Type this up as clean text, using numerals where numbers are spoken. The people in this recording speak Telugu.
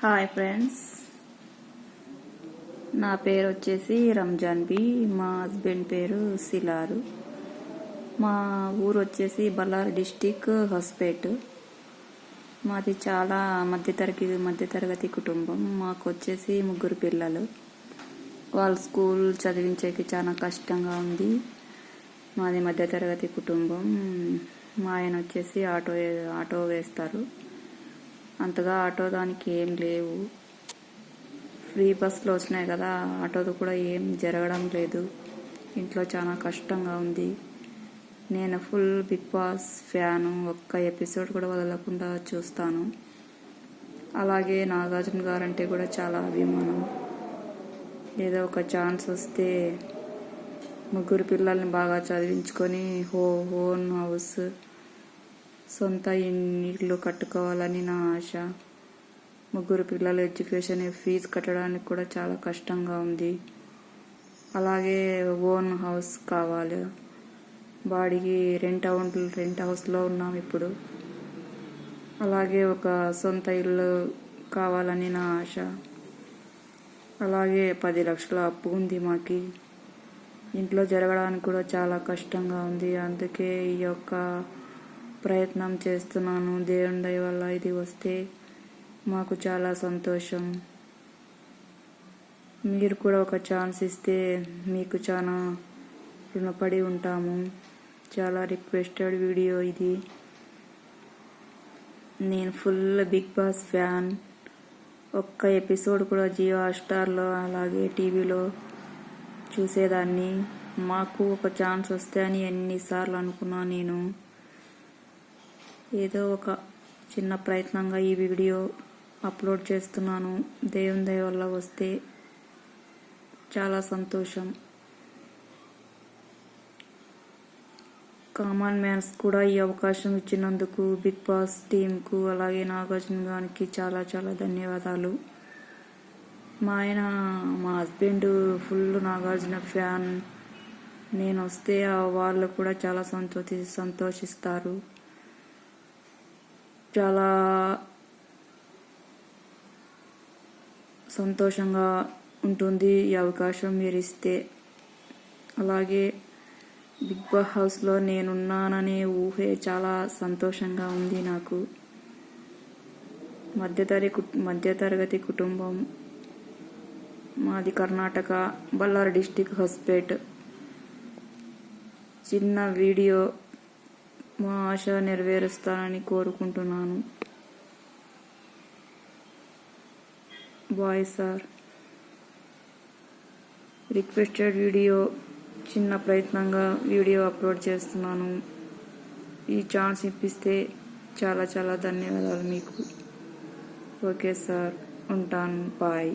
హాయ్ ఫ్రెండ్స్, నా పేరు వచ్చేసి రంజాన్ బి. మా హస్బెండ్ పేరు సిలారు. మా ఊరు వచ్చేసి బళ్ళారి డిస్టిక్ హొస్పేట్. మాది చాలా మధ్యతరగతి కుటుంబం. మాకు వచ్చేసి 3 పిల్లలు. వాళ్ళు స్కూల్ చదివించేకి చాలా కష్టంగా ఉంది. మాది మధ్యతరగతి కుటుంబం. మా ఆయన వచ్చేసి ఆటో వేస్తారు. అంతగా ఆటో దానికి ఏం లేవు. ఫ్రీ బస్సులు వచ్చినాయి కదా, ఆటోది కూడా ఏం జరగడం లేదు. ఇంట్లో చాలా కష్టంగా ఉంది. నేను ఫుల్ బిగ్ బాస్ ఫ్యాను. ఒక్క ఎపిసోడ్ కూడా వదలకుండా చూస్తాను. అలాగే నాగార్జున గారంటే కూడా చాలా అభిమానం. ఏదో ఒక ఛాన్స్ వస్తే 3 పిల్లల్ని బాగా చదివించుకొని ఓన్ హౌస్, సొంత ఇల్లు కట్టుకోవాలని నా ఆశ. 3 పిల్లల ఎడ్యుకేషన్ ఫీజు కట్టడానికి కూడా చాలా కష్టంగా ఉంది. అలాగే ఓన్ హౌస్ కావాలి. బాడీకి రెంట్ హౌస్లో ఉన్నాం ఇప్పుడు. అలాగే ఒక సొంత ఇల్లు కావాలని నా ఆశ. అలాగే 10 లక్షల అప్పు ఉంది మాకి. ఇంట్లో జరగడానికి కూడా చాలా కష్టంగా ఉంది. అందుకే ఈ యొక్క ప్రయత్నం చేస్తున్నాను. దేవుని దయ వల్ల ఇది వస్తే మాకు చాలా సంతోషం. మీరు కూడా ఒక ఛాన్స్ ఇస్తే మీకు చాలా రుణపడి ఉంటాము. చాలా రిక్వెస్టెడ్ వీడియో ఇది. నేను ఫుల్ బిగ్ బాస్ ఫ్యాన్. ఒక్క ఎపిసోడ్ కూడా జియో హాట్‌స్టార్లో అలాగే టీవీలో చూసేదాన్ని. మాకు ఒక ఛాన్స్ వస్తే అని ఎన్నిసార్లు అనుకున్నా. నేను ఏదో ఒక చిన్న ప్రయత్నంగా ఈ వీడియో అప్లోడ్ చేస్తున్నాను. దేవుని దయ వల్ల వస్తే చాలా సంతోషం. కామన్ మ్యాన్స్ కూడా ఈ అవకాశం ఇచ్చినందుకు బిగ్ బాస్ టీంకు అలాగే నాగార్జున గారికి చాలా చాలా ధన్యవాదాలు. మా హస్బెండ్ ఫుల్ నాగార్జున ఫ్యాన్. నేను వస్తే వాళ్ళు కూడా చాలా సంతోషిస్తారు. చాలా సంతోషంగా ఉంటుంది ఈ అవకాశం మీరు ఇస్తే. అలాగే బిగ్ బాస్ హౌస్లో నేనున్నాననే ఊహే చాలా సంతోషంగా ఉంది నాకు. మధ్యతరగతి కుటుంబం. మాది కర్ణాటక, బళ్ళారి డిస్టిక్ హొస్పేట్. చిన్న వీడియో మా ఆశ నెరవేరుస్తానని కోరుకుంటున్నాను. Bye sir. రిక్వెస్టెడ్ వీడియో, చిన్న ప్రయత్నంగా వీడియో అప్లోడ్ చేస్తున్నాను. ఈ ఛాన్స్ ఇప్పిస్తే చాలా చాలా ధన్యవాదాలు మీకు. ఓకే సార్, ఉంటాను. బాయ్.